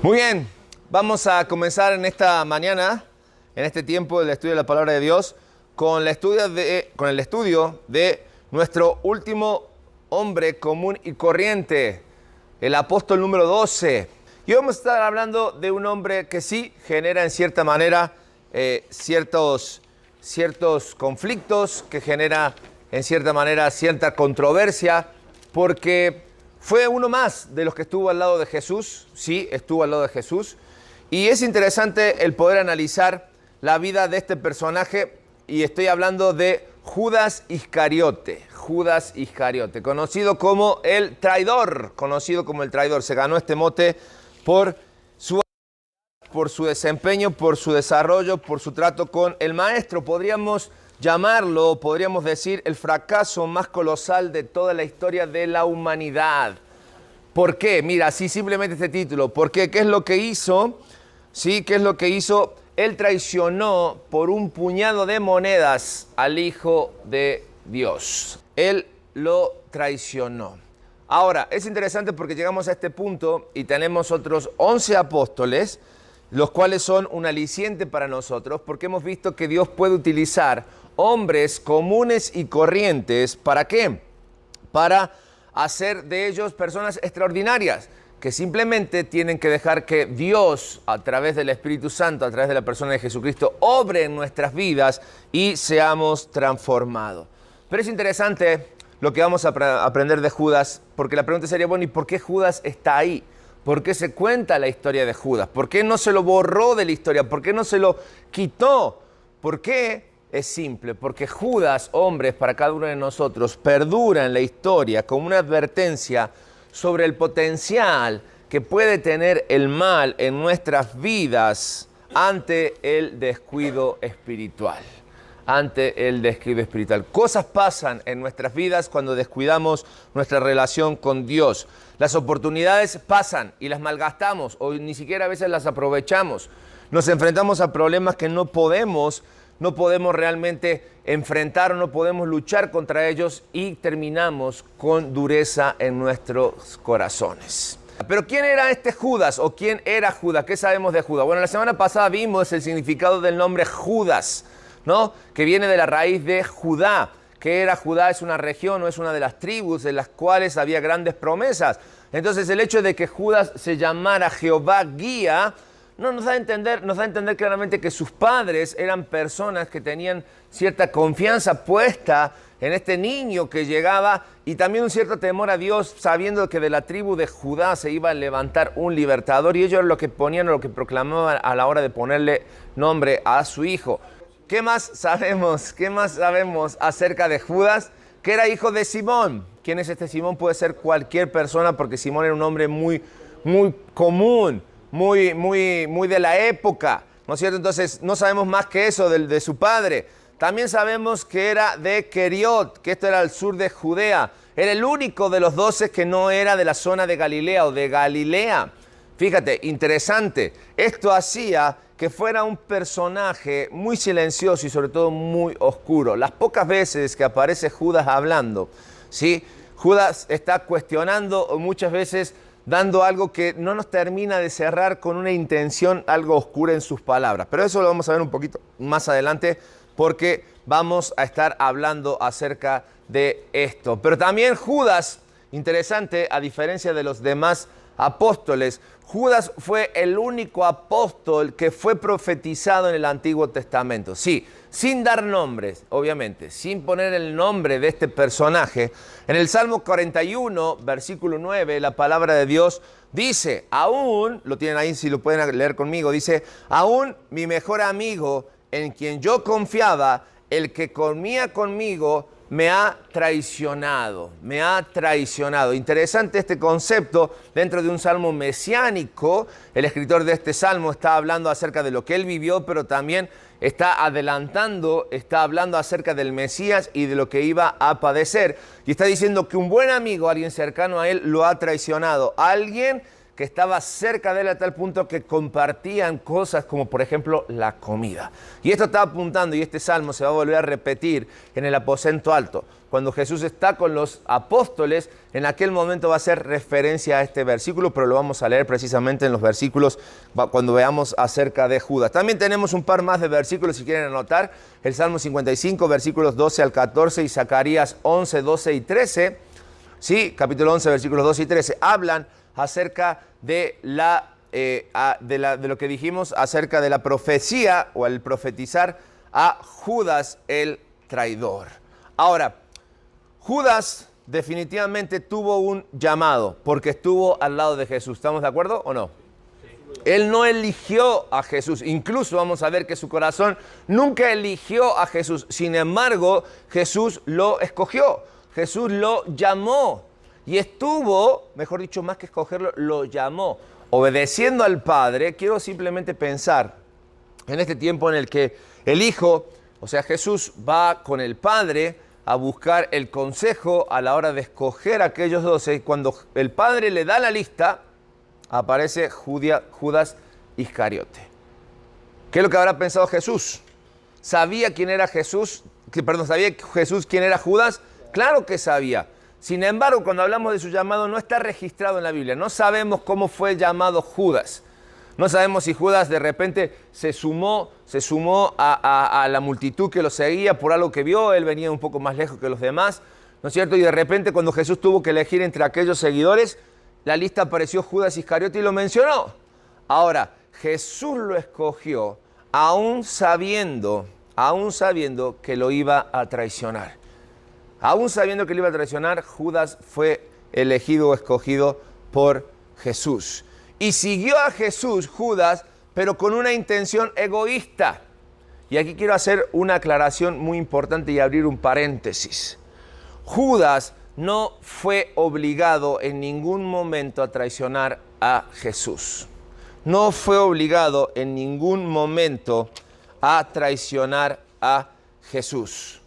Muy bien, vamos a comenzar en esta mañana, en este tiempo del estudio de la Palabra de Dios, con el estudio de nuestro último hombre común y corriente, el apóstol número 12. Y hoy vamos a estar hablando de un hombre que sí genera en cierta manera ciertos conflictos, que genera en cierta manera cierta controversia, porque fue uno más de los que estuvo al lado de Jesús. Sí, estuvo al lado de Jesús. Y es interesante el poder analizar la vida de este personaje, y estoy hablando de Judas Iscariote. Judas Iscariote, conocido como el traidor. Se ganó este mote por su desempeño, por su desarrollo, por su trato con el maestro. Podríamos decir, el fracaso más colosal de toda la historia de la humanidad. ¿Por qué? Mira, así simplemente este título. ¿Por qué? ¿Qué es lo que hizo? Sí, ¿qué es lo que hizo? Él traicionó por un puñado de monedas al Hijo de Dios. Él lo traicionó. Ahora, es interesante porque llegamos a este punto y tenemos otros 11 apóstoles, los cuales son un aliciente para nosotros, porque hemos visto que Dios puede utilizar hombres comunes y corrientes. ¿Para qué? Para hacer de ellos personas extraordinarias, que simplemente tienen que dejar que Dios, a través del Espíritu Santo, a través de la persona de Jesucristo, obre en nuestras vidas y seamos transformados. Pero es interesante lo que vamos a aprender de Judas, porque la pregunta sería, bueno, ¿y por qué Judas está ahí? ¿Por qué se cuenta la historia de Judas? ¿Por qué no se lo borró de la historia? ¿Por qué no se lo quitó? ¿Por qué? Es simple, porque Judas, hombres para cada uno de nosotros, perdura en la historia como una advertencia sobre el potencial que puede tener el mal en nuestras vidas ante el descuido espiritual. Cosas pasan en nuestras vidas cuando descuidamos nuestra relación con Dios. Las oportunidades pasan y las malgastamos, o ni siquiera a veces las aprovechamos. Nos enfrentamos a problemas que no podemos realmente enfrentar, o no podemos luchar contra ellos, y terminamos con dureza en nuestros corazones. Pero ¿quién era este Judas? ¿O quién era Judas? ¿Qué sabemos de Judas? Bueno, la semana pasada vimos el significado del nombre Judas, ¿no? Que viene de la raíz de Judá. ¿Qué era Judá? Es una región, o es una de las tribus de las cuales había grandes promesas. Entonces el hecho de que Judas se llamara Jehová Guía nos da a entender claramente que sus padres eran personas que tenían cierta confianza puesta en este niño que llegaba, y también un cierto temor a Dios, sabiendo que de la tribu de Judá se iba a levantar un libertador, y ellos lo que ponían, lo que proclamaban a la hora de ponerle nombre a su hijo. ¿Qué más sabemos acerca de Judas? Que era hijo de Simón. ¿Quién es este Simón? Puede ser cualquier persona, porque Simón era un hombre muy común, muy de la época, ¿no es cierto? Entonces no sabemos más que eso de su padre. También sabemos que era de Queriot, que esto era al sur de Judea. Era el único de los 12 que no era de la zona de Galilea o de Galilea. Fíjate, interesante. Esto hacía que fuera un personaje muy silencioso y sobre todo muy oscuro. Las pocas veces que aparece Judas hablando, ¿sí? Judas está cuestionando, o muchas veces dando algo que no nos termina de cerrar, con una intención algo oscura en sus palabras. Pero eso lo vamos a ver un poquito más adelante, porque vamos a estar hablando acerca de esto. Pero también Judas, interesante, a diferencia de los demás apóstoles, Judas fue el único apóstol que fue profetizado en el Antiguo Testamento. Sí, sin dar nombres, obviamente, sin poner el nombre de este personaje. En el Salmo 41, versículo 9, la palabra de Dios dice, aún, lo tienen ahí si lo pueden leer conmigo, dice, aún mi mejor amigo, en quien yo confiaba, el que comía conmigo, me ha traicionado. Interesante este concepto dentro de un salmo mesiánico. El escritor de este salmo está hablando acerca de lo que él vivió, pero también está hablando acerca del Mesías y de lo que iba a padecer. Y está diciendo que un buen amigo, alguien cercano a él, lo ha traicionado. Alguien que estaba cerca de él a tal punto que compartían cosas como por ejemplo la comida. Y esto está apuntando, y este salmo se va a volver a repetir en el aposento alto. Cuando Jesús está con los apóstoles, en aquel momento va a hacer referencia a este versículo, pero lo vamos a leer precisamente en los versículos cuando veamos acerca de Judas. También tenemos un par más de versículos si quieren anotar, el Salmo 55, versículos 12 al 14 y Zacarías 11, 12 y 13. Sí, capítulo 11, versículos 12 y 13, hablan acerca de lo que dijimos acerca de la profecía o el profetizar a Judas el traidor. Ahora, Judas definitivamente tuvo un llamado porque estuvo al lado de Jesús. ¿Estamos de acuerdo o no? Él no eligió a Jesús. Incluso vamos a ver que su corazón nunca eligió a Jesús. Sin embargo, Jesús lo escogió. Jesús lo llamó. Y estuvo, mejor dicho, más que escogerlo, lo llamó. Obedeciendo al Padre, quiero simplemente pensar en este tiempo en el que el Hijo, o sea, Jesús va con el Padre a buscar el consejo a la hora de escoger a aquellos 12. Cuando el Padre le da la lista, aparece Judas Iscariote. ¿Qué es lo que habrá pensado Jesús? ¿Sabía quién era Jesús? ¿Sabía Jesús quién era Judas? Claro que sabía. Sin embargo, cuando hablamos de su llamado, no está registrado en la Biblia. No sabemos cómo fue llamado Judas. No sabemos si Judas de repente se sumó a la multitud que lo seguía por algo que vio. Él venía un poco más lejos que los demás, ¿no es cierto? Y de repente cuando Jesús tuvo que elegir entre aquellos seguidores, la lista apareció Judas Iscariote y lo mencionó. Ahora, Jesús lo escogió aún sabiendo que lo iba a traicionar. Aún sabiendo que lo iba a traicionar, Judas fue elegido o escogido por Jesús. Y siguió a Jesús, Judas, pero con una intención egoísta. Y aquí quiero hacer una aclaración muy importante y abrir un paréntesis. Judas no fue obligado en ningún momento a traicionar a Jesús. No fue obligado en ningún momento a traicionar a Jesús.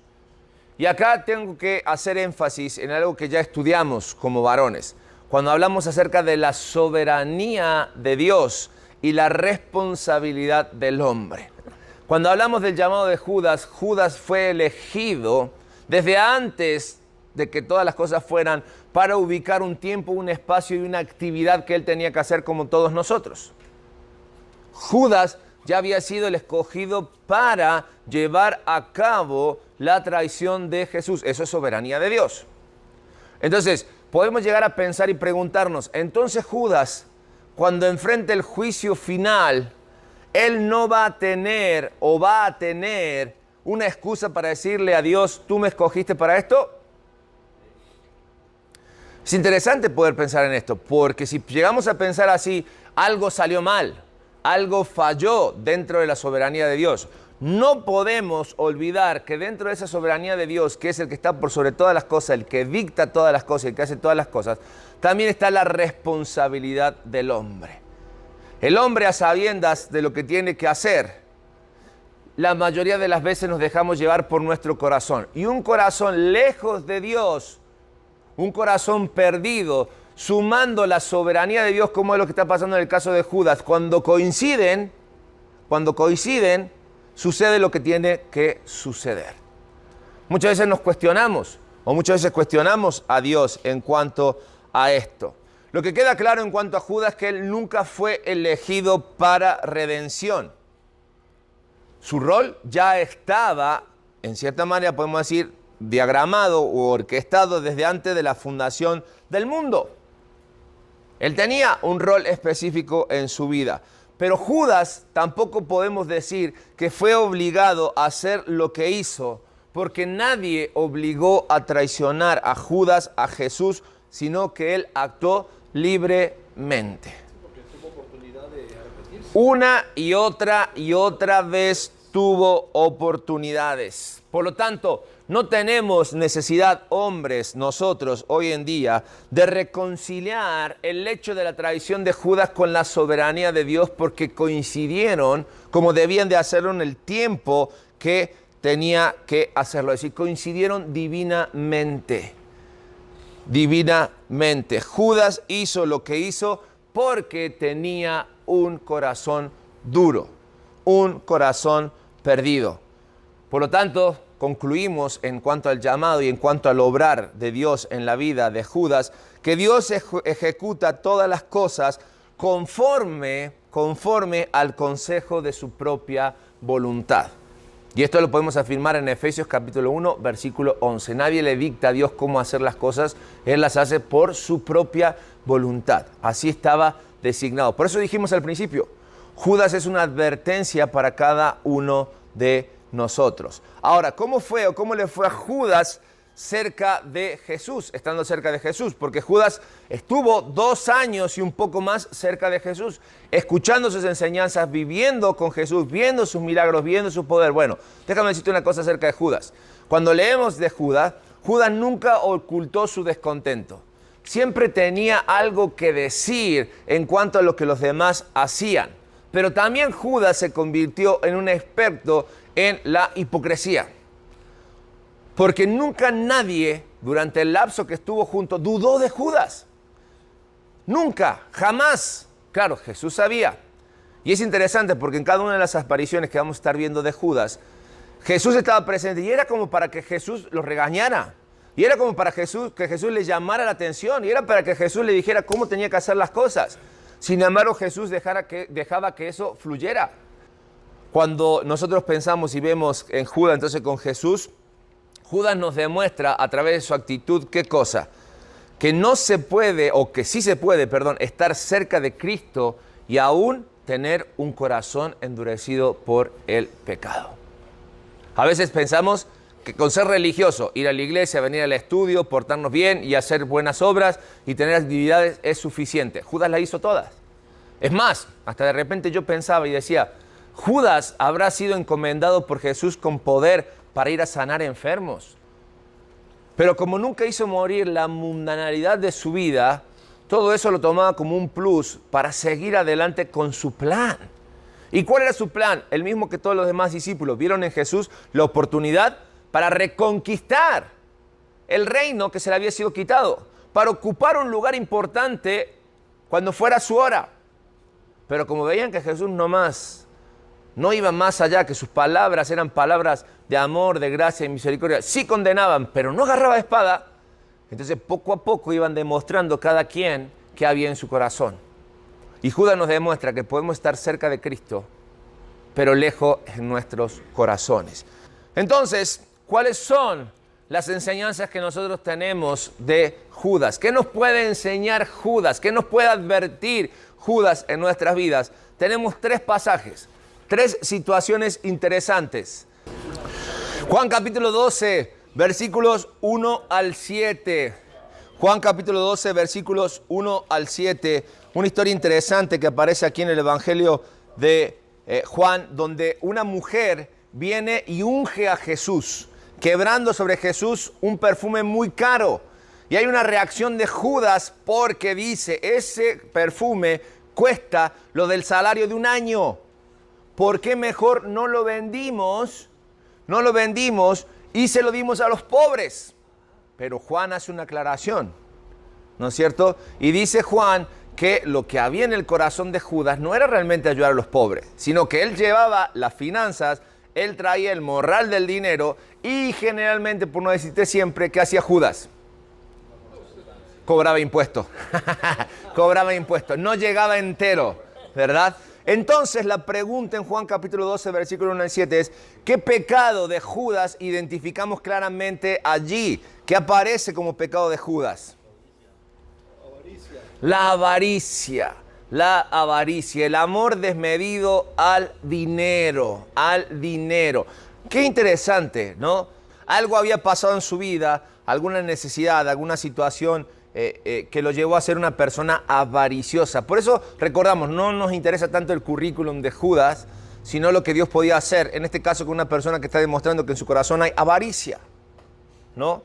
Y acá tengo que hacer énfasis en algo que ya estudiamos como varones. Cuando hablamos acerca de la soberanía de Dios y la responsabilidad del hombre. Cuando hablamos del llamado de Judas, Judas fue elegido desde antes de que todas las cosas fueran para ubicar un tiempo, un espacio y una actividad que él tenía que hacer como todos nosotros. Judas ya había sido el escogido para llevar a cabo la traición de Jesús. Eso es soberanía de Dios. Entonces, podemos llegar a pensar y preguntarnos, entonces Judas, cuando enfrente el juicio final, él no va a tener o va a tener una excusa para decirle a Dios, ¿tú me escogiste para esto? Es interesante poder pensar en esto, porque si llegamos a pensar así, algo salió mal, algo falló dentro de la soberanía de Dios. No podemos olvidar que dentro de esa soberanía de Dios, que es el que está por sobre todas las cosas, el que dicta todas las cosas, el que hace todas las cosas, también está la responsabilidad del hombre. El hombre, a sabiendas de lo que tiene que hacer, la mayoría de las veces nos dejamos llevar por nuestro corazón. Y un corazón lejos de Dios, un corazón perdido, sumando la soberanía de Dios, como es lo que está pasando en el caso de Judas, cuando coinciden, sucede lo que tiene que suceder. Muchas veces nos cuestionamos, o muchas veces cuestionamos a Dios en cuanto a esto. Lo que queda claro en cuanto a Judas es que él nunca fue elegido para redención. Su rol ya estaba, en cierta manera podemos decir, diagramado o orquestado desde antes de la fundación del mundo. Él tenía un rol específico en su vida. Pero Judas tampoco podemos decir que fue obligado a hacer lo que hizo, porque nadie obligó a traicionar a Judas, a Jesús, sino que él actuó libremente. Porque tuvo oportunidad de arrepentirse. Una y otra vez tuvo oportunidades. Por lo tanto, no tenemos necesidad, hombres, nosotros hoy en día, de reconciliar el hecho de la traición de Judas con la soberanía de Dios, porque coincidieron como debían de hacerlo en el tiempo que tenía que hacerlo. Es decir, coincidieron divinamente. Divinamente. Judas hizo lo que hizo porque tenía un corazón duro, un corazón perdido. Por lo tanto, concluimos en cuanto al llamado y en cuanto al obrar de Dios en la vida de Judas, que Dios ejecuta todas las cosas conforme al consejo de su propia voluntad. Y esto lo podemos afirmar en Efesios capítulo 1, versículo 11. Nadie le dicta a Dios cómo hacer las cosas, Él las hace por su propia voluntad. Así estaba designado. Por eso dijimos al principio, Judas es una advertencia para cada uno de nosotros. Ahora, ¿cómo fue o cómo le fue a Judas cerca de Jesús, estando cerca de Jesús? Porque Judas estuvo 2 años y un poco más cerca de Jesús, escuchando sus enseñanzas, viviendo con Jesús, viendo sus milagros, viendo su poder. Bueno, déjame decirte una cosa acerca de Judas. Cuando leemos de Judas, Judas nunca ocultó su descontento. Siempre tenía algo que decir en cuanto a lo que los demás hacían. Pero también Judas se convirtió en un experto en la hipocresía. Porque nunca nadie, durante el lapso que estuvo junto, dudó de Judas. Nunca, jamás. Claro, Jesús sabía. Y es interesante porque en cada una de las apariciones que vamos a estar viendo de Judas, Jesús estaba presente y era como para que Jesús los regañara. Y era como para que Jesús le llamara la atención. Y era para que Jesús le dijera cómo tenía que hacer las cosas. Sin embargo, Jesús dejaba que eso fluyera. Cuando nosotros pensamos y vemos en Judas, entonces con Jesús, Judas nos demuestra a través de su actitud, ¿qué cosa? Que no se puede, o que sí se puede, estar cerca de Cristo y aún tener un corazón endurecido por el pecado. A veces pensamos que con ser religioso, ir a la iglesia, venir al estudio, portarnos bien y hacer buenas obras y tener actividades es suficiente. Judas las hizo todas. Es más, hasta de repente yo pensaba y decía, Judas habrá sido encomendado por Jesús con poder para ir a sanar enfermos. Pero como nunca hizo morir la mundanalidad de su vida, todo eso lo tomaba como un plus para seguir adelante con su plan. ¿Y cuál era su plan? El mismo que todos los demás discípulos. Vieron en Jesús la oportunidad para reconquistar el reino que se le había sido quitado, para ocupar un lugar importante cuando fuera su hora. Pero como veían que Jesús no iba más allá, que sus palabras eran palabras de amor, de gracia y misericordia, sí condenaban, pero no agarraba espada, entonces poco a poco iban demostrando cada quien qué había en su corazón. Y Judas nos demuestra que podemos estar cerca de Cristo, pero lejos en nuestros corazones. Entonces, ¿cuáles son las enseñanzas que nosotros tenemos de Judas? ¿Qué nos puede enseñar Judas? ¿Qué nos puede advertir Judas en nuestras vidas? Tenemos 3 pasajes, 3 situaciones interesantes. Juan capítulo 12, versículos 1 al 7. Juan capítulo 12, versículos 1 al 7. Una historia interesante que aparece aquí en el Evangelio de Juan, donde una mujer viene y unge a Jesús, quebrando sobre Jesús un perfume muy caro. Y hay una reacción de Judas porque dice, ese perfume cuesta lo del salario de un año. ¿Por qué mejor no lo vendimos y se lo dimos a los pobres? Pero Juan hace una aclaración, ¿no es cierto? Y dice Juan que lo que había en el corazón de Judas no era realmente ayudar a los pobres, sino que él llevaba las finanzas, él traía el morral del dinero y generalmente, por no decirte siempre, ¿qué hacía Judas? Cobraba impuestos. Cobraba impuestos, no llegaba entero, ¿verdad? Entonces la pregunta en Juan capítulo 12, versículo 1 al 7 es, ¿qué pecado de Judas identificamos claramente allí? ¿Qué aparece como pecado de Judas? La avaricia, el amor desmedido al dinero. Qué interesante, ¿no? Algo había pasado en su vida, alguna necesidad, alguna situación que lo llevó a ser una persona avariciosa. Por eso recordamos, no nos interesa tanto el currículum de Judas, sino lo que Dios podía hacer, en este caso con una persona que está demostrando que en su corazón hay avaricia, ¿no?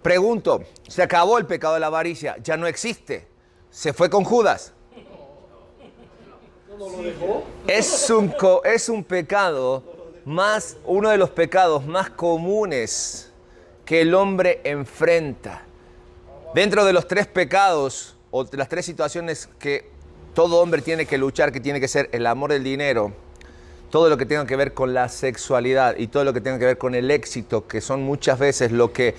Pregunto, ¿se acabó el pecado de la avaricia? ¿Ya no existe? ¿Se fue con Judas? ¿No lo dejó? Es un pecado más, uno de los pecados más comunes que el hombre enfrenta. Dentro de los 3 pecados, o de las 3 situaciones que todo hombre tiene que luchar, que tiene que ser el amor del dinero, todo lo que tenga que ver con la sexualidad y todo lo que tenga que ver con el éxito, que son muchas veces lo que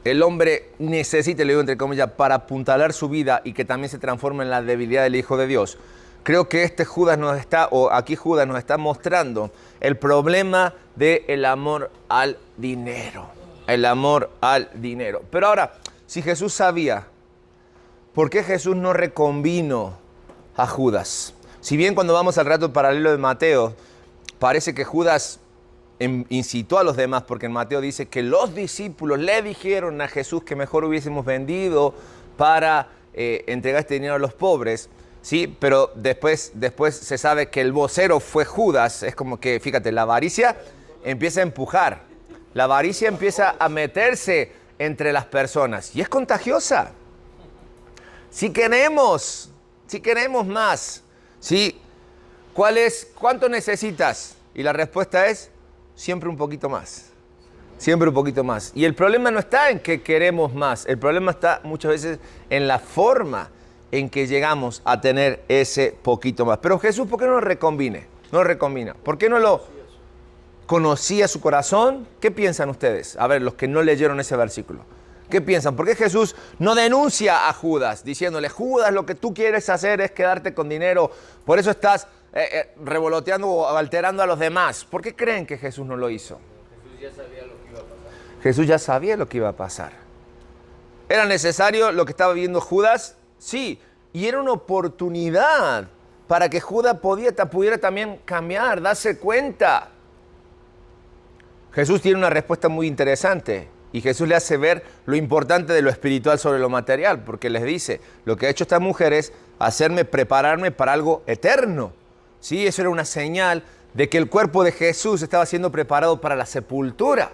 el hombre necesita, le digo entre comillas, para apuntalar su vida y que también se transforma en la debilidad del Hijo de Dios. Creo que Judas nos está mostrando el problema del amor al dinero. El amor al dinero. Pero ahora, si Jesús sabía, ¿por qué Jesús no reconvino a Judas? Si bien cuando vamos al relato paralelo de Mateo, parece que Judas incitó a los demás, porque en Mateo dice que los discípulos le dijeron a Jesús que mejor hubiésemos vendido para entregar este dinero a los pobres, ¿sí? Pero después se sabe que el vocero fue Judas. Es como que, fíjate, la avaricia empieza a empujar, la avaricia empieza a meterse entre las personas y es contagiosa. Si queremos más, ¿sí? ¿Cuánto necesitas? Y la respuesta es siempre un poquito más. Siempre un poquito más. Y el problema no está en que queremos más. El problema está muchas veces en la forma en que llegamos a tener ese poquito más. Pero Jesús, ¿por qué no lo recombina? ¿Por qué no lo conocía su corazón? ¿Qué piensan ustedes? A ver, los que no leyeron ese versículo. ¿Qué piensan? ¿Por qué Jesús no denuncia a Judas diciéndole, Judas, lo que tú quieres hacer es quedarte con dinero, por eso estás revoloteando o alterando a los demás? ¿Por qué creen que Jesús no lo hizo? Jesús ya sabía lo que iba a pasar. Jesús ya sabía lo que iba a pasar. ¿Era necesario lo que estaba viviendo Judas? Sí, y era una oportunidad para que Judas pudiera también cambiar, darse cuenta. Jesús tiene una respuesta muy interesante. Y Jesús le hace ver lo importante de lo espiritual sobre lo material, porque les dice, lo que ha hecho esta mujer es prepararme para algo eterno. Sí, eso era una señal de que el cuerpo de Jesús estaba siendo preparado para la sepultura.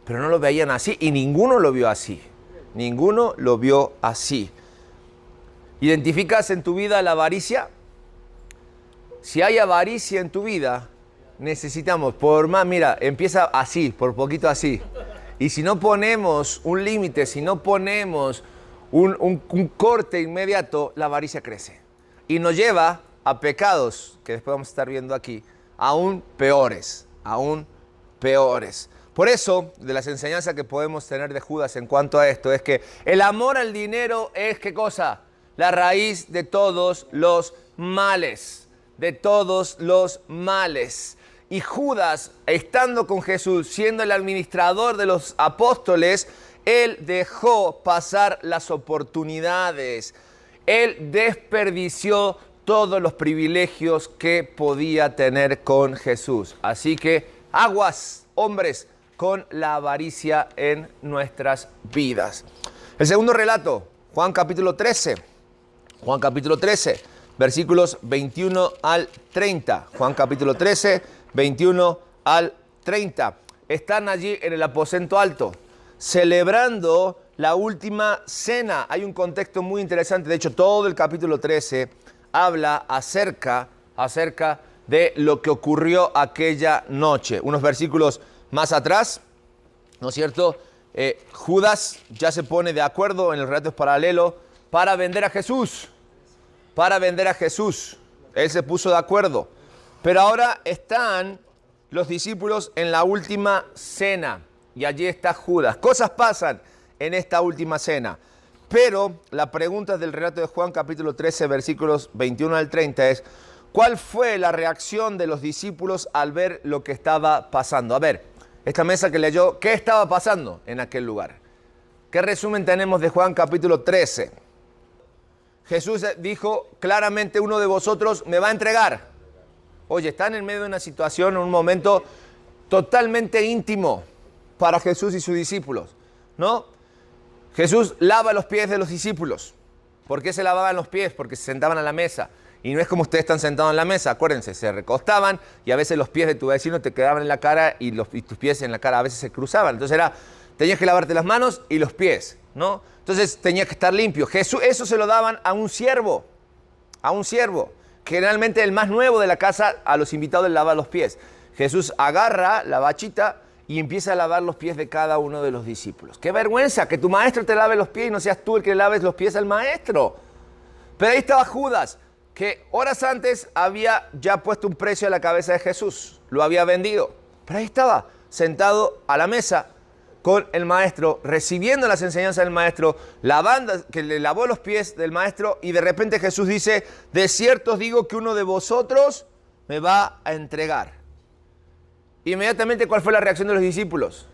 Pero no lo veían así y ninguno lo vio así. Ninguno lo vio así. ¿Identificas en tu vida la avaricia? Si hay avaricia en tu vida, necesitamos, empieza así, por poquito así. Y si no ponemos un límite, si no ponemos un corte inmediato, la avaricia crece. Y nos lleva a pecados, que después vamos a estar viendo aquí, aún peores. Por eso, de las enseñanzas que podemos tener de Judas en cuanto a esto, es que el amor al dinero es, ¿qué cosa? La raíz de todos los males. De todos los males. Y Judas, estando con Jesús, siendo el administrador de los apóstoles, él dejó pasar las oportunidades. Él desperdició todos los privilegios que podía tener con Jesús. Así que aguas, hombres, con la avaricia en nuestras vidas. El segundo relato, Juan capítulo 13. Juan capítulo 13, versículos 21 al 30. Juan capítulo 13, 21 al 30. Están allí en el aposento alto, celebrando la última cena. Hay un contexto muy interesante. De hecho, todo el capítulo 13 habla acerca de lo que ocurrió aquella noche. Unos versículos más atrás, ¿no es cierto? Judas ya se pone de acuerdo en el relato paralelo para vender a Jesús. Él se puso de acuerdo. Pero ahora están los discípulos en la última cena y allí está Judas. Cosas pasan en esta última cena. Pero la pregunta del relato de Juan capítulo 13, versículos 21 al 30 es, ¿cuál fue la reacción de los discípulos al ver lo que estaba pasando? A ver, esta mesa que leyó, ¿qué estaba pasando en aquel lugar? ¿Qué resumen tenemos de Juan capítulo 13? Jesús dijo claramente, uno de vosotros me va a entregar. Oye, están en medio de una situación, un momento totalmente íntimo para Jesús y sus discípulos, ¿no? Jesús lava los pies de los discípulos. ¿Por qué se lavaban los pies? Porque se sentaban a la mesa. Y no es como ustedes están sentados en la mesa, acuérdense, se recostaban y a veces los pies de tu vecino te quedaban en la cara y tus pies en la cara a veces se cruzaban. Entonces tenías que lavarte las manos y los pies, ¿no? Entonces tenías que estar limpio. Jesús, eso se lo daban a un siervo, generalmente el más nuevo de la casa, a los invitados les lava los pies. Jesús agarra la bachita y empieza a lavar los pies de cada uno de los discípulos. ¡Qué vergüenza que tu maestro te lave los pies y no seas tú el que le laves los pies al maestro! Pero ahí estaba Judas, que horas antes había ya puesto un precio a la cabeza de Jesús, lo había vendido. Pero ahí estaba, sentado a la mesa con el maestro, recibiendo las enseñanzas del maestro, que le lavó los pies del maestro, y de repente Jesús dice, de cierto os digo que uno de vosotros me va a entregar. Inmediatamente, ¿cuál fue la reacción de los discípulos?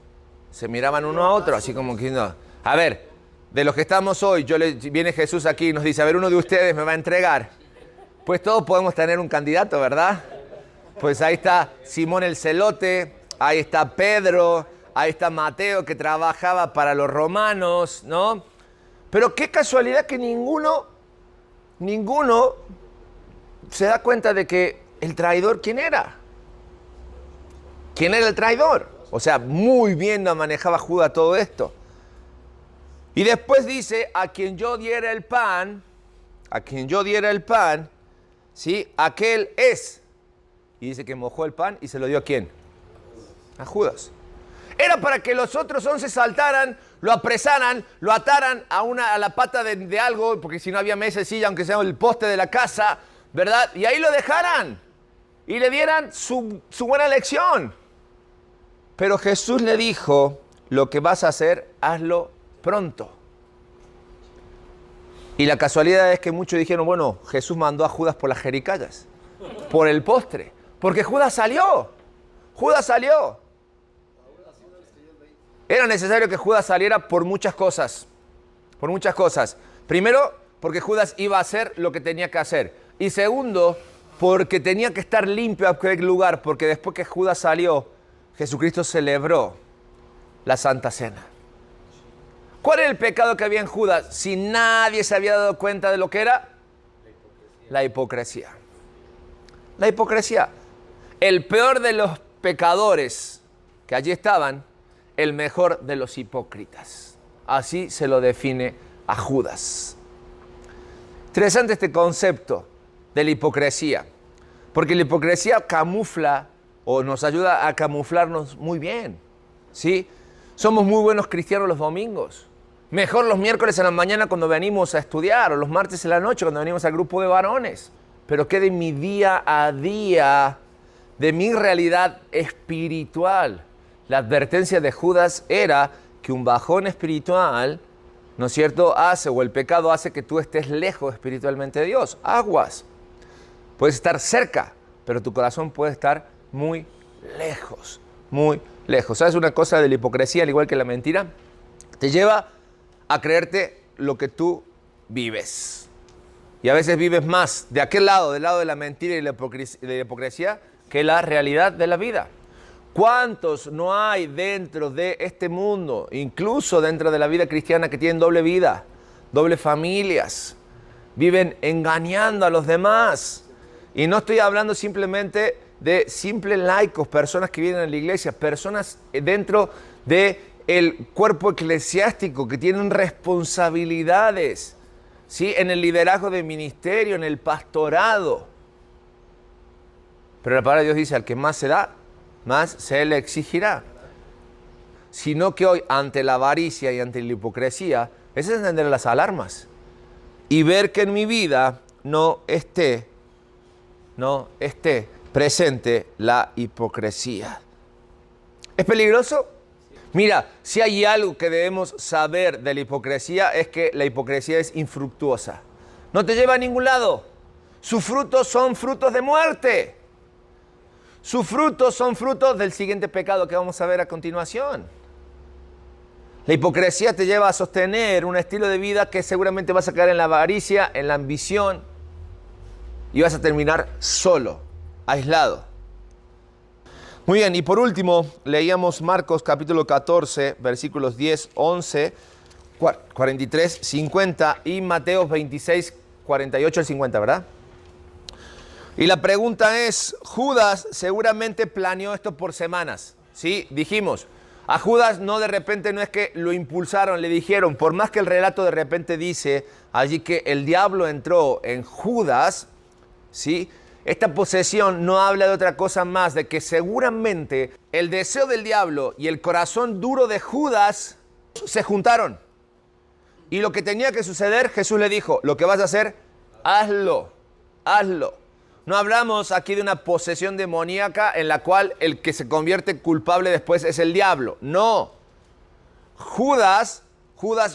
Se miraban uno a otro, así como que no. A ver, de los que estamos hoy, viene Jesús aquí y nos dice, a ver, uno de ustedes me va a entregar. Pues todos podemos tener un candidato, ¿verdad? Pues ahí está Simón el Celote, ahí está Pedro, ahí está Mateo que trabajaba para los romanos, ¿no? Pero qué casualidad que ninguno se da cuenta de que el traidor, ¿quién era? ¿Quién era el traidor? O sea, muy bien lo manejaba Judas todo esto. Y después dice, a quien yo diera el pan, ¿sí? Aquel es. Y dice que mojó el pan y se lo dio ¿a quién? A Judas. Era para que los otros 11 saltaran, lo apresaran, lo ataran a la pata de algo, porque si no había mesa y silla, aunque sea el poste de la casa, ¿verdad? Y ahí lo dejaran y le dieran su buena lección. Pero Jesús le dijo, lo que vas a hacer, hazlo pronto. Y la casualidad es que muchos dijeron, bueno, Jesús mandó a Judas por las jericayas, por el postre, porque Judas salió. Era necesario que Judas saliera por muchas cosas. Primero, porque Judas iba a hacer lo que tenía que hacer. Y segundo, porque tenía que estar limpio aquel lugar, porque después que Judas salió, Jesucristo celebró la Santa Cena. ¿Cuál era el pecado que había en Judas si nadie se había dado cuenta de lo que era? La hipocresía. El peor de los pecadores que allí estaban, el mejor de los hipócritas. Así se lo define a Judas. Interesante este concepto de la hipocresía, porque la hipocresía camufla o nos ayuda a camuflarnos muy bien, ¿sí? Somos muy buenos cristianos los domingos. Mejor los miércoles en la mañana cuando venimos a estudiar, o los martes en la noche cuando venimos al grupo de varones. Pero ¿qué de mi día a día, de mi realidad espiritual? La advertencia de Judas era que un bajón espiritual, ¿no es cierto?, o el pecado hace que tú estés lejos espiritualmente de Dios. Aguas. Puedes estar cerca, pero tu corazón puede estar muy lejos. ¿Sabes una cosa de la hipocresía, al igual que la mentira? Te lleva a creerte lo que tú vives. Y a veces vives más de aquel lado, del lado de la mentira y de la hipocresía, que la realidad de la vida. ¿Cuántos no hay dentro de este mundo, incluso dentro de la vida cristiana, que tienen doble vida, doble familias, viven engañando a los demás? Y no estoy hablando simplemente de simples laicos, personas que vienen a la iglesia, personas dentro del cuerpo eclesiástico que tienen responsabilidades, ¿sí?, en el liderazgo de ministerio, en el pastorado. Pero la palabra de Dios dice, al que más se da, más se le exigirá. Sino que hoy, ante la avaricia y ante la hipocresía, es encender las alarmas y ver que en mi vida no esté presente la hipocresía. ¿Es peligroso? Mira, si hay algo que debemos saber de la hipocresía, es que la hipocresía es infructuosa. No te lleva a ningún lado. Sus frutos son frutos de muerte. Sus frutos son frutos del siguiente pecado que vamos a ver a continuación. La hipocresía te lleva a sostener un estilo de vida que seguramente vas a caer en la avaricia, en la ambición, y vas a terminar solo, aislado. Muy bien, y por último, leíamos Marcos capítulo 14, versículos 10, 11, 43, 50 y Mateo 26, 48 al 50, ¿verdad? Y la pregunta es, Judas seguramente planeó esto por semanas, ¿sí? Dijimos, a Judas no es que lo impulsaron, le dijeron, por más que el relato de repente dice allí que el diablo entró en Judas, ¿sí? Esta posesión no habla de otra cosa más de que seguramente el deseo del diablo y el corazón duro de Judas se juntaron. Y lo que tenía que suceder, Jesús le dijo, lo que vas a hacer, hazlo hazlo. No hablamos aquí de una posesión demoníaca en la cual el que se convierte culpable después es el diablo. No. Judas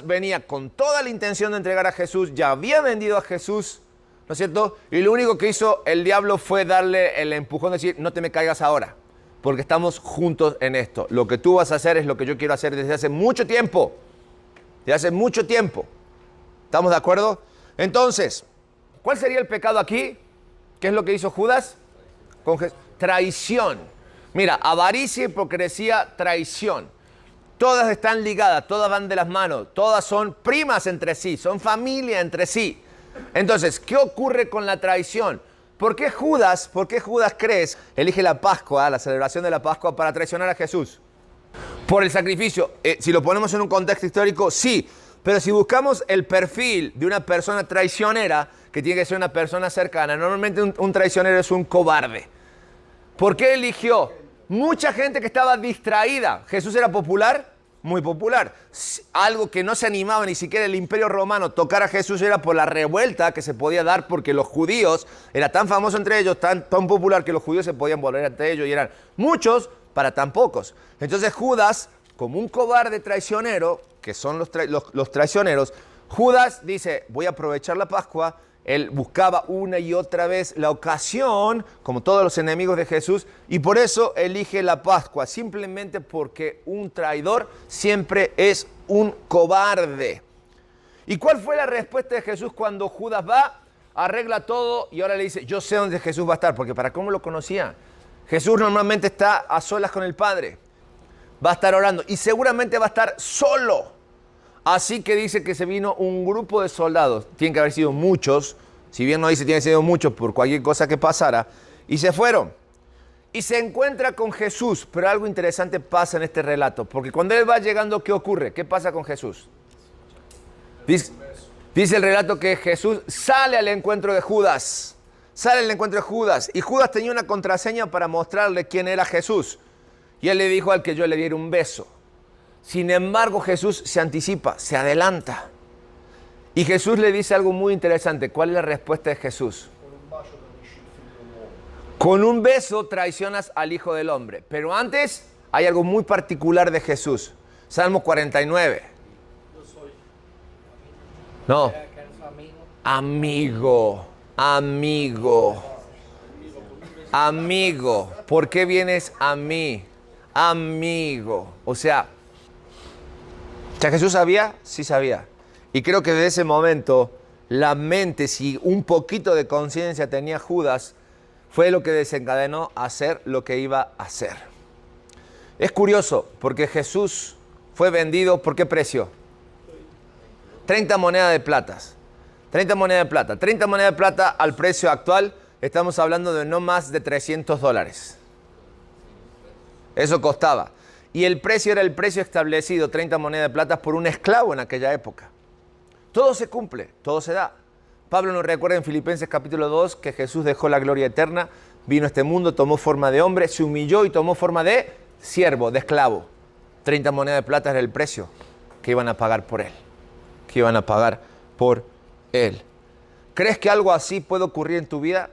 venía con toda la intención de entregar a Jesús, ya había vendido a Jesús, ¿no es cierto? Y lo único que hizo el diablo fue darle el empujón de decir, no te me caigas ahora, porque estamos juntos en esto. Lo que tú vas a hacer es lo que yo quiero hacer desde hace mucho tiempo. Desde hace mucho tiempo. ¿Estamos de acuerdo? Entonces, ¿cuál sería el pecado aquí? ¿Qué es lo que hizo Judas? Traición. Mira, avaricia, hipocresía, traición. Todas están ligadas, todas van de las manos, todas son primas entre sí, son familia entre sí. Entonces, ¿qué ocurre con la traición? ¿Por qué Judas crees, elige la Pascua, la celebración de la Pascua para traicionar a Jesús? Por el sacrificio. Si lo ponemos en un contexto histórico, sí. Pero si buscamos el perfil de una persona traicionera, que tiene que ser una persona cercana, normalmente un traicionero es un cobarde. ¿Por qué eligió? Mucha gente que estaba distraída. ¿Jesús era popular? Muy popular. Algo que no se animaba ni siquiera el Imperio Romano tocar a Jesús era por la revuelta que se podía dar porque los judíos, era tan famoso entre ellos, tan popular que los judíos se podían volver entre ellos y eran muchos para tan pocos. Entonces Judas, como un cobarde traicionero, que son los traicioneros, Judas dice, voy a aprovechar la Pascua. Él buscaba una y otra vez la ocasión, como todos los enemigos de Jesús, y por eso elige la Pascua, simplemente porque un traidor siempre es un cobarde. ¿Y cuál fue la respuesta de Jesús cuando Judas va, arregla todo y ahora le dice, yo sé dónde Jesús va a estar? Porque ¿para cómo lo conocía? Jesús normalmente está a solas con el Padre, va a estar orando y seguramente va a estar solo. Así que dice que se vino un grupo de soldados, tienen que haber sido muchos, si bien no dice tienen que haber sido muchos por cualquier cosa que pasara, y se fueron. Y se encuentra con Jesús, pero algo interesante pasa en este relato, porque cuando él va llegando, ¿qué ocurre? ¿Qué pasa con Jesús? Dice el relato que Jesús sale al encuentro de Judas, y Judas tenía una contraseña para mostrarle quién era Jesús, y él le dijo al que yo le diera un beso. Sin embargo, Jesús se anticipa, se adelanta. Y Jesús le dice algo muy interesante. ¿Cuál es la respuesta de Jesús? Con un beso traicionas al Hijo del Hombre. Pero antes hay algo muy particular de Jesús. Salmo 49. No. Amigo. ¿Por qué vienes a mí? Amigo. O sea, ¿Jesús sabía? Sí sabía. Y creo que desde ese momento, la mente, si un poquito de conciencia tenía Judas, fue lo que desencadenó a hacer lo que iba a hacer. Es curioso, porque Jesús fue vendido, ¿por qué precio? 30 monedas de plata. 30 monedas de plata. 30 monedas de plata al precio actual, estamos hablando de no más de $300. Eso costaba. Y el precio era el precio establecido, 30 monedas de plata, por un esclavo en aquella época. Todo se cumple, todo se da. Pablo nos recuerda en Filipenses capítulo 2 que Jesús dejó la gloria eterna, vino a este mundo, tomó forma de hombre, se humilló y tomó forma de siervo, de esclavo. 30 monedas de plata era el precio que iban a pagar por él. ¿Crees que algo así puede ocurrir en tu vida?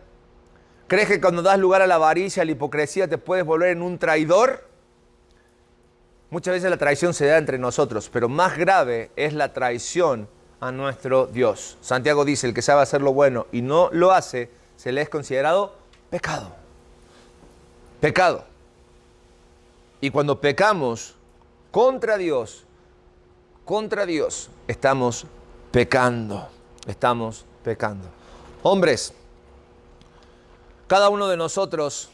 ¿Crees que cuando das lugar a la avaricia, a la hipocresía, te puedes volver en un traidor? Muchas veces la traición se da entre nosotros, pero más grave es la traición a nuestro Dios. Santiago dice, el que sabe hacer lo bueno y no lo hace, se le es considerado pecado. Pecado. Y cuando pecamos contra Dios, estamos pecando. Hombres, cada uno de nosotros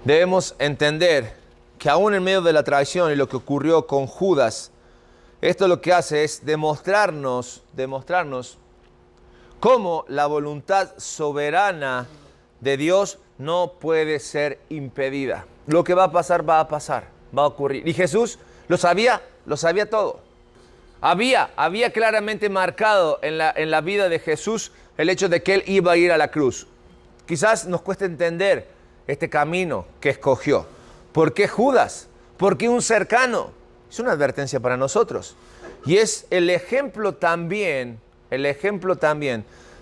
debemos entender que aún en medio de la traición y lo que ocurrió con Judas, esto lo que hace es demostrarnos cómo la voluntad soberana de Dios no puede ser impedida. Lo que va a pasar, va a ocurrir. Y Jesús lo sabía todo. Había claramente marcado en la vida de Jesús el hecho de que Él iba a ir a la cruz. Quizás nos cueste entender este camino que escogió. ¿Por qué Judas? ¿Por qué un cercano? Es una advertencia para nosotros. Y es el ejemplo también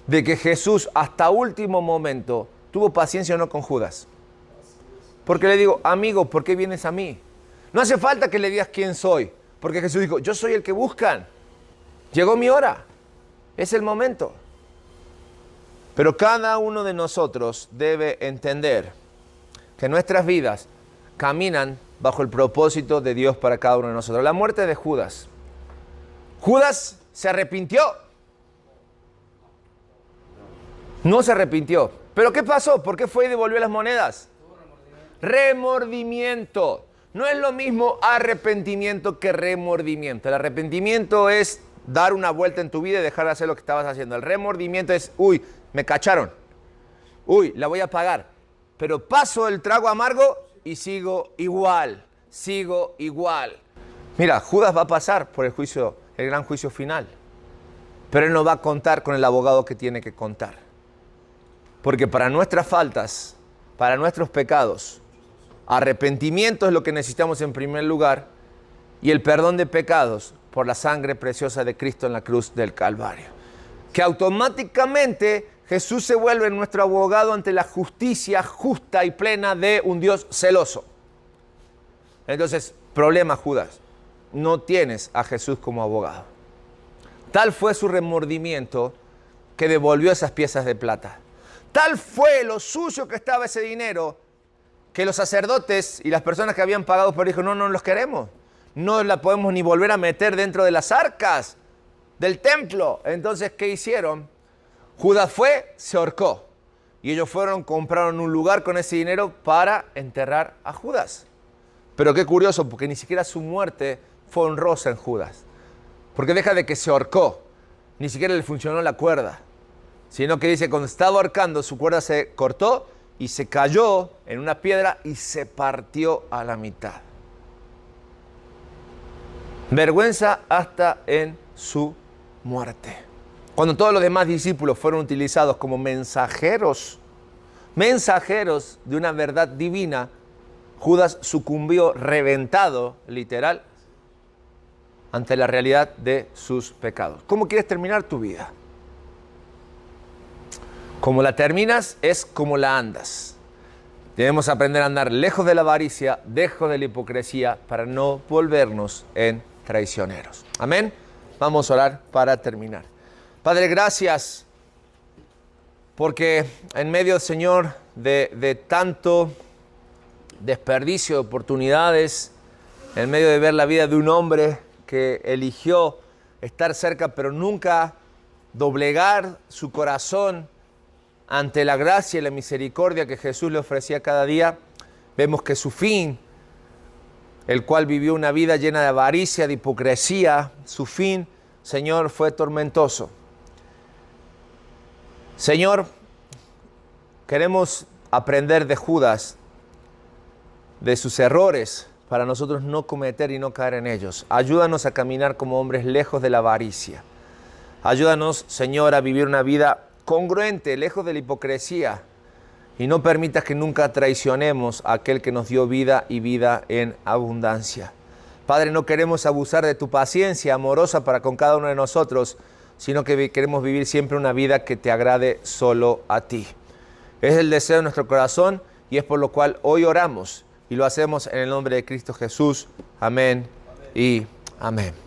de que Jesús hasta último momento tuvo paciencia o no con Judas. Porque le digo, amigo, ¿por qué vienes a mí? No hace falta que le digas quién soy, porque Jesús dijo, yo soy el que buscan. Llegó mi hora, es el momento. Pero cada uno de nosotros debe entender que nuestras vidas caminan bajo el propósito de Dios para cada uno de nosotros. La muerte de Judas. Judas se arrepintió. No se arrepintió. ¿Pero qué pasó? ¿Por qué fue y devolvió las monedas? Remordimiento. No es lo mismo arrepentimiento que remordimiento. El arrepentimiento es dar una vuelta en tu vida y dejar de hacer lo que estabas haciendo. El remordimiento es, uy, me cacharon. Uy, la voy a pagar. Pero paso el trago amargo y sigo igual. Sigo igual. Mira, Judas va a pasar por el gran juicio final. Pero él no va a contar con el abogado que tiene que contar. Porque para nuestras faltas, para nuestros pecados, arrepentimiento es lo que necesitamos en primer lugar y el perdón de pecados por la sangre preciosa de Cristo en la cruz del Calvario. Que automáticamente Jesús se vuelve nuestro abogado ante la justicia justa y plena de un Dios celoso. Entonces, problema, Judas, no tienes a Jesús como abogado. Tal fue su remordimiento que devolvió esas piezas de plata. Tal fue lo sucio que estaba ese dinero que los sacerdotes y las personas que habían pagado por dijo, no los queremos. No la podemos ni volver a meter dentro de las arcas del templo. Entonces, ¿qué hicieron? Judas fue, se ahorcó. Y ellos compraron un lugar con ese dinero para enterrar a Judas. Pero qué curioso, porque ni siquiera su muerte fue honrosa en Judas. Porque deja de que se ahorcó. Ni siquiera le funcionó la cuerda. Sino que dice, cuando estaba ahorcando, su cuerda se cortó y se cayó en una piedra y se partió a la mitad. Vergüenza hasta en su muerte. Cuando todos los demás discípulos fueron utilizados como mensajeros de una verdad divina, Judas sucumbió reventado, literal, ante la realidad de sus pecados. ¿Cómo quieres terminar tu vida? Como la terminas es como la andas. Debemos aprender a andar lejos de la avaricia, lejos de la hipocresía, para no volvernos en traicioneros. Amén. Vamos a orar para terminar. Padre, gracias porque en medio, Señor, de tanto desperdicio de oportunidades, en medio de ver la vida de un hombre que eligió estar cerca, pero nunca doblegar su corazón ante la gracia y la misericordia que Jesús le ofrecía cada día, vemos que su fin, el cual vivió una vida llena de avaricia, de hipocresía, su fin, Señor, fue tormentoso. Señor, queremos aprender de Judas, de sus errores, para nosotros no cometer y no caer en ellos. Ayúdanos a caminar como hombres lejos de la avaricia. Ayúdanos, Señor, a vivir una vida congruente, lejos de la hipocresía, y no permitas que nunca traicionemos a aquel que nos dio vida y vida en abundancia. Padre, no queremos abusar de tu paciencia amorosa para con cada uno de nosotros, sino que queremos vivir siempre una vida que te agrade solo a ti. Es el deseo de nuestro corazón y es por lo cual hoy oramos y lo hacemos en el nombre de Cristo Jesús. Amén y amén.